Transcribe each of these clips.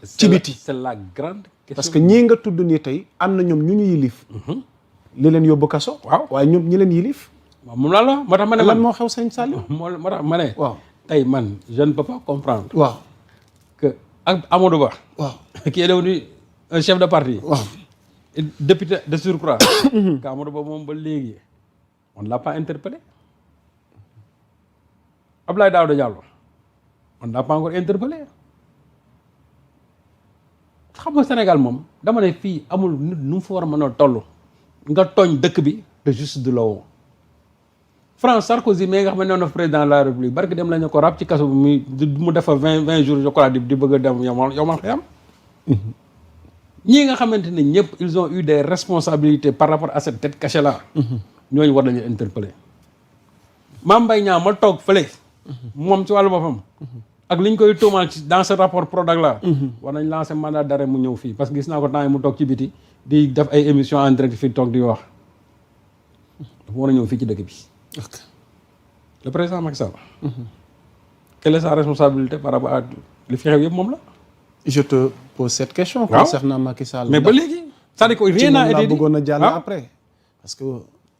ci biti c'est la grande question. parce que ñii nga tudd nii tey am na ñoom ñu yilif li leen yóbbu kaso waaw waaye ñoom ñi leen yilif waaw moom laa la moo tax ma ne lan moo xew sëñ Saliou moo tax ma ne waaw tey man je ne peux pas comprendre waaw que ak Amadou Ba waaw qui est devenu un chef de parti waaw député de surcroît que Amadou Ba moom ba léegi on ne l'a pas interpellé Abdoulaye Daouda Diallo on ne l'a pas encore interpellé xam nga Sénégal moom dama ne fii amul nit nu mu fa war a mën a toll nga tooñ dëkk bi de juste de la woo France Sarkozy mais nga xam ne noonu président de la République barki dem lañu ko rab ci kaso bi mu defa 20 jours je crois di bëgg a dem yow ma xam ñii nga xamante ne ñëpp ils ont eu des responsabilités par rapport à cette tête cachée là ñooñu war nañu interpeller Mame Mbaye Niang ma toog fële moom ci wàllu boppam ak li ñu koy tuumaal ci dans ce rapport Prodac là war nañ lancer mandat d'arrêt mu ñëw fii parce que gis naa ko temps yi mu toog ci biti di def ay émissions en direct fii toog di wax dafa war a ñëw fii ci dëkk bi le président Macky Sall quelle est sa responsabilité par rapport à li fi xew yëpp moom la je te pose cette question concernant Macky Sall mais ba léegi c'est-à-dire que rien n'a été dit bëggoon a jàll après parce que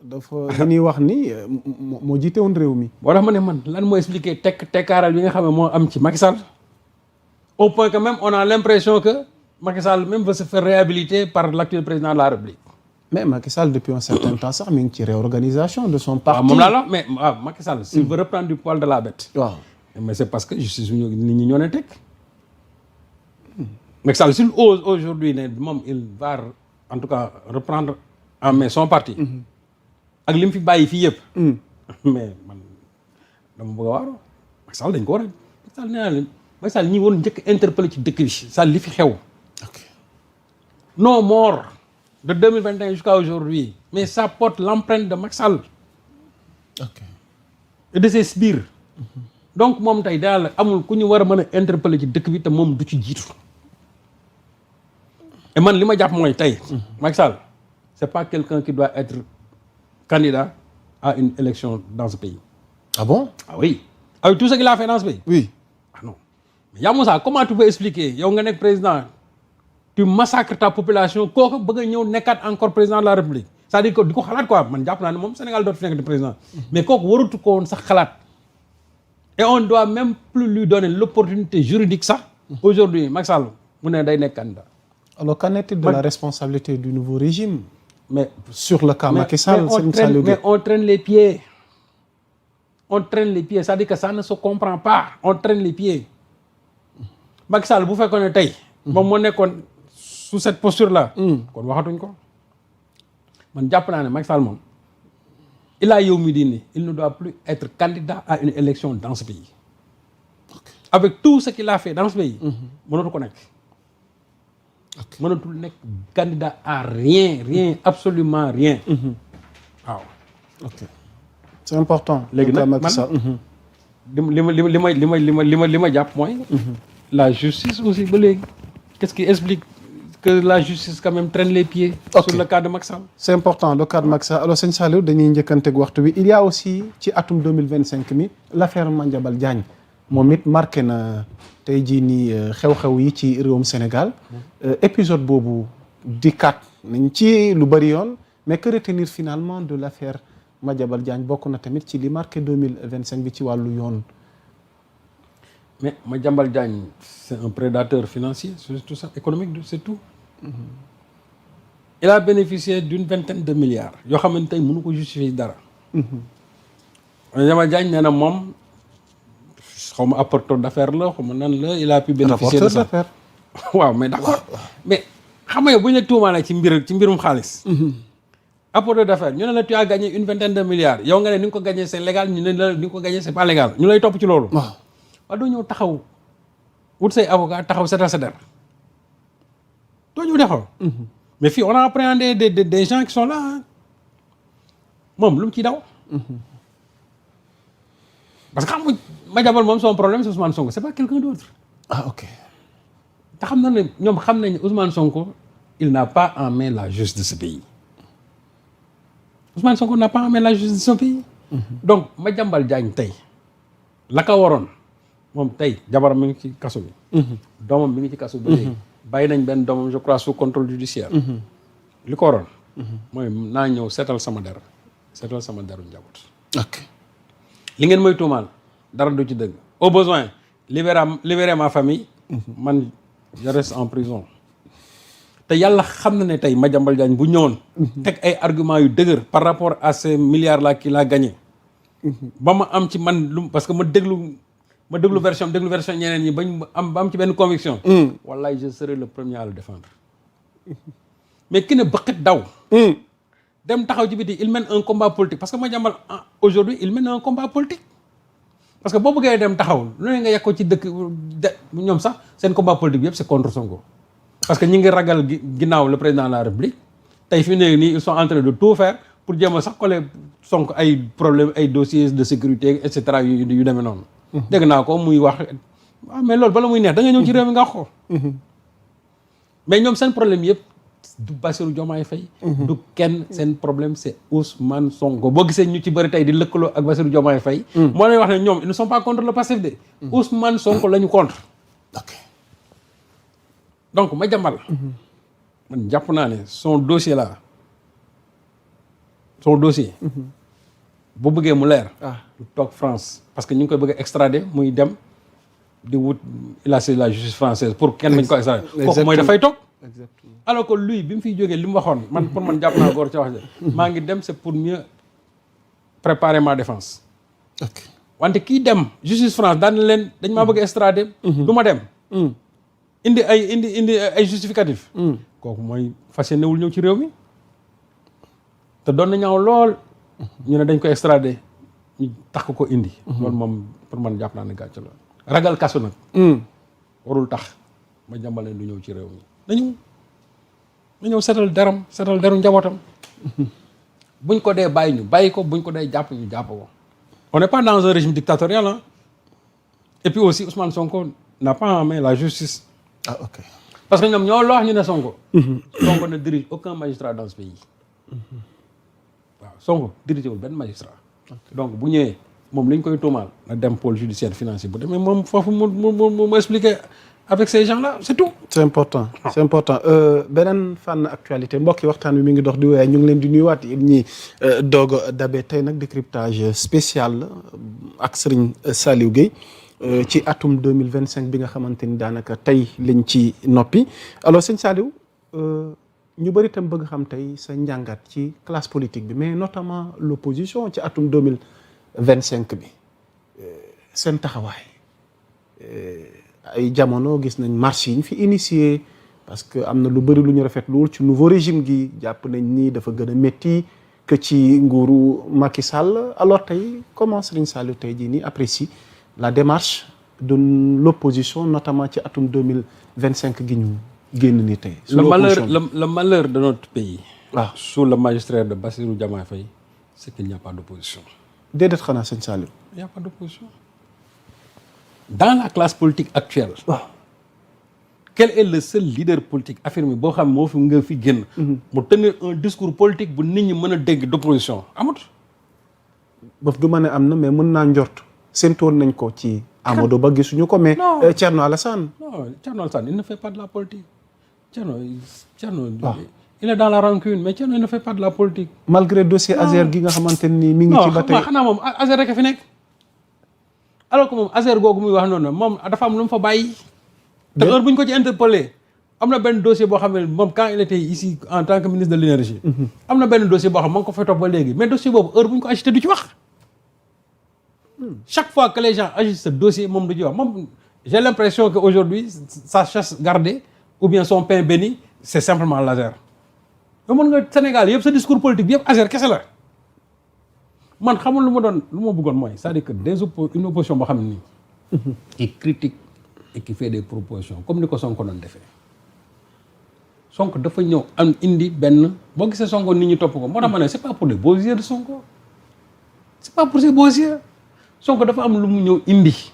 dafa dañuy wax ni moo jiite woon réew mi boo tax ma ne man lan moo expliquer tekkaaral bi nga xam ne moo am ci Macky Sall au point que même on a l'impression que Macky Sall même veut se faire réhabiliter par l'actuel président de la République mais Macky Sall depuis un certain temps sax mi ngi ci réorganisation de son parti moom laa la mais waaw Macky Sall s'il veut reprendre du poil de la bête waaw mais c'est parce que justice ñu nit ñi ñoo ne teg Macky Sall s'il ose aujourd'hui ne moom il va en tout cas reprendre en main son parti ak li mu fi bàyyi fii yëpp mais man dama bëgg a waaru Macky Sall dañ ko war a Macky Sall nee naa leen Macky Sall ñi woon njëkk interpellé ci dëkk bi Sall li fi xew non mort de 2021 jusqu'à aujourd'hui mais ça porte l'empreinte de Macky Sall et de ses sbires donc moom tey daal amul ku ñu war a mën a interpellé ci dëkk bi te moom du ci jiitu et man li ma jàpp mooy tey Macky Sall c'est pas quelqu'un qui doit être candidat à une élection dans ce pays. Ah bon? Ah oui. Avec tout ce qu'il a fait dans ce pays. Oui. Ah non. Mais Yamoussa, comment tu peux expliquer yow nga nekk président tu massacres ta population kooku bëgg a ñëw nekkaat encore président de la République c'est-à-dire que di ko xalaat quoi man jàpp naa ne moom Sénégal dootu fi nekk di président mais kooku waratu ko woon sax xalaat et on doit même plus lui donner l'opportunité juridique sax aujourd'hui Macky Sall mu ne day nekk candidat. Alors qu'en est-il de la responsabilité du nouveau régime? Mais sur le cas Macky Sall, mais on traîne les pieds. On traîne les pieds, c'est-à-dire que ça ne se comprend pas. On traîne les pieds. Macky Sall bu fekkoon ne tey. moom moo nekkoon sous cette posture-là. kon waxatuñ ko. man jàpp naa ne Macky Sall moom. ilaa yow mi diine il ne doit plus être candidat à une élection dans ce pays. Avec tout ce qu'il a fait dans ce pays. mënatu ko nekk. mënatul nekk candidat à rien absolument rien. waaw. ok c'est important. léegi nag man li ma jàpp mooy. la justice aussi ba léegi. qu'est-ce qui explique que la justice quand même traîne les pieds. sur le cas de Macky Sall. c'est important le cas de Macky Sall alors sëñ Saliou dañuy njëkkanteeg waxtu bi il y a aussi ci atum 2025 mi l'affaire Madiambal Diagne moom it marqué na. tey jii nii xew-xew yi ci réewum Sénégal épisode boobu dikkaat nañ ci lu bari yoon mais que retenir finalement de l'affaire Madiambal Diagne bokk na tamit ci li marqué 2025 bi ci wàllu yoon. mais Madiambal Diagne c'est un prédateur financier c'est tout ça économique c'est tout. il a bénéficié d'une 20aine de milliards yoo xam ne tey mënu ko justifier dara. Madiambal Diagne nee na moom. xaw ma apporteur d'affaires la xaw ma nan la il a pu bénéficier de ça waaw mais d'accord mais xam nga bu ñu la tuumaalee ci mbirum xaalis. apporteur d'affaires ñu ne la tu as gagné une 20aine de milliards yow nga ne ni nga ko gagné c'est légal ñu ne la ni nga ko gagné c'est pas légal ñu lay topp ci loolu. waaw doo ñëw taxaw wut say avocat taxaw setal sa der doo ñëw taxaw. mais fii on a appréhendé des gens qui sont là moom lu mu ciy daw. parce que xam nga Madiambal moom son problème c'est Ousmane Sonko c'est pas quelqu'un d'autre. Ah ok. te xam na ne ñoom xam nañ ne Ousmane Sonko il n'a pas en main la justice de ce pays. Ousmane Sonko n'a pas en main la justice de ce pays. donc Madiambal Diagne tey la ko waroon moom tey jabaram mi ngi ci kaso bi. doomam mi ngi ci kaso bi ba léegi. bàyyi nañ benn doomam je crois sous contrôle judiciaire. li ko waroon. mooy naa ñëw seetal sama deru njaboot. ok li ngeen mooy tuumaal dara du ci dëgg au besoin libérer ma famille. man je reste en prison. te yàlla xam na ne tey Madiambal Diagne bu ñëwoon. teg ay arguments yu dëgër par rapport à ces milliards là qu'il a gagné. ba ma am ci man lu parce que ma déglu version ñeneen ñi ba am ci benn conviction. wallahi je serai le premier à le défendre. mais ki ne bëqit daw. dem taxaw ci biti il mène un combat politique parce que Madiambal aujourd'hui il mène un combat politique. parce que boo bëggee dem taxaw lu ne nga yegg ko ci dëkk ñoom sax seen combat politique bi yëpp c'est contre Sonko. parce que ñi ngi ragal ginnaaw le président de la République tey fi mu ne nii ils sont en train de tout faire pour jéem a sax coller Sonko ay problème ay dossiers de sécurité et cetera yu demee noonu. dégg naa ko muy wax mais loolu bala muy neex da nga ñëw ci réew mi nga wax ko. mais ñoom seen problème yëpp du Bassirou Diomaye Faye. du kenn seen problème c'est Ousmane Sonko boo gisee ñu ci bëri tey di lëkkaloo ak Bassirou Diomaye Faye. moo lay wax ne ñoom ils ne sont pas contre le Pastef de. Ousmane Sonko la ñu contre. ok donc Madiambal. man jàpp naa ne son dossier là bu bëggee mu leer. du toog France parce que ñu ngi koy bëgg a extrader muy dem di wut il a saisi la justice française pour kenn dañ ko extrader. kooku mooy dafay toog. exactement alors que lui bi mu fiy jógee li mu waxoon man pour man jàpp naa góor ca wax maa ngi dem c'est pour mieux préparer ma défense. ok wante kii dem justice France daan na leen dañ maa bëgg a extrader. du ma dem. indi ay justificatif. kooku mooy fas yéene wul ñëw ci réew mi. te doon na ñaaw lool. ñu ne dañ ko extrader ñu tax ko indi. loolu moom pour man jàpp naa ne gàcce la. ragal kaso nag. warul tax Madiambal du ñëw ci réew mi. na ñëw seetal deru njabootam. buñ ko dee bàyyi ñu bàyyi ko buñ ko dee jàpp ñu jàpp ko. on n'est pas dans un régime dictatorial hein. Et puis aussi Ousmane Sonko n'a pas en main la justice. ah ok parce que ñoom ñoo wax ñu ne Sonko. Sonko ne dirige aucun magistrat dans ce pays. waaw Sonko dirigé wul benn magistrat. donc bu ñëwee moom li ñu koy tuumaal na dem pôle judiciaire financier bu demee moom foofu mu expliquer avec ces gens là c'est tout. c'est important beneen fànn actualité mbokk yi waxtaan wi mi ngi dox di wéy ñu ngi leen di nuyuwaat yéen ñi doog a dabe tey nag décryptage spécial la ak Serigne Saliou Gueye ci atum 2025 bi nga xamante ni daanaka tey lañ ci noppi alors Serigne Saliou ñu bëri itam bëgg xam tey sa njàngat ci classe politique bi mais notamment l'opposition ci atum 2025 bi seen taxawaay ay jamono gis nañ marche yi ñu fi initié parce que am na lu bëri lu ñu rafetluwul ci nouveau régime gi jàpp nañ ni dafa gën a métti que ci nguuru Macky Sall alors tey comment Serigne Saliou tey jii nii apprécie la démarche de l'opposition notamment ci atum 2025 gi ñu génn ni tey. le malheur de notre pays. Sous le magistère de Bassirou Diomaye Faye c'est qu'il n'y a pas d'opposition. déedéet xanaa Serigne Saliou. Il n'y a pas d'opposition. Dans la classe politique actuelle. Quel est le seul leader politique affirmé boo xam moo fi nga fi génn. mu tenir un discours politique bu nit ñi mën a dégg d'opposition amut. boof du ma ne am na mais mën naa njort séntoon nañ ko ci Amadou Ba gisuñu ko mais. Thierno Alassane. non Thierno Alassane il ne fait pas de la politique. Thierno il est dans la rancune mais Thierno il ne fait pas de la politique. malgré dossier Azer gi nga xamante ni mi ngi ci ba tey. non xanaa moom Azer rek a fi nekk. alors que moom Azer googu muy wax noonu moom dafa am lu mu fa bàyyi. te heure bu ñu ko ci interpellé am na benn dossier boo xam ne moom quand il était ici en tant que ministre de l'énergie. am na benn dossier boo xam ne moo ngi ko fay topp ba léegi mais dossier boobu heure bu ñu ko agité du ci wax. chaque fois que les gens agitent ce dossier moom du ci wax moom j'ai l'impression que aujourd'hui sa chasse gardée ou bien son pain béni c'est simplement l'Azer. yow mën nga Sénégal yëpp sa discours politique bi yëpp Azer kese la. man xamul lu ma bëggoon mooy c'est-à-dire que une opposition boo xam ne nii qui critique et qui fait des propositions comme ni ko Sonko doon defee Sonko dafa ñëw am indi benn boo gisee Sonko nit ñi topp ko moo tax ma ne c'est pas pour les beaux yeux de Sonko c'est pas pour ses beaux yeux Sonko dafa am lu mu ñëw indi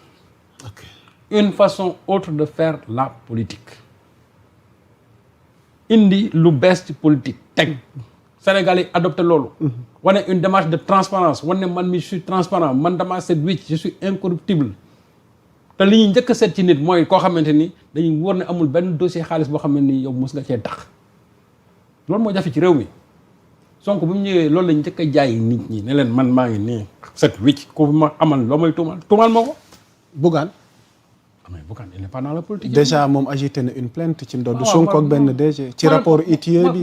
une façon autre de faire la politique indi lu bees ci politique teg Sénégal yi adopté loolu wane une démarche de transparence wane man mi je suis transparent man dama set wicc je suis incorruptible te li ñuy njëkk a seet ci nit mooy koo xamante ni dañuy war ne amul benn dossier xaalis boo xam ne ni yow mos nga cee tax loolu moo jafe ci réew mi Sonko bu mu ñëwee loolu lañ njëkk a jaay nit ñi ne leen man maa ngi nii set wicc ku ma amal loo may tuumal moo ko. Bougane. mais Bougane il n'est pas dans la politique. déjà moom agité na une plainte ci ndodd Sonko ak benn DG ci rapport ITIE bi.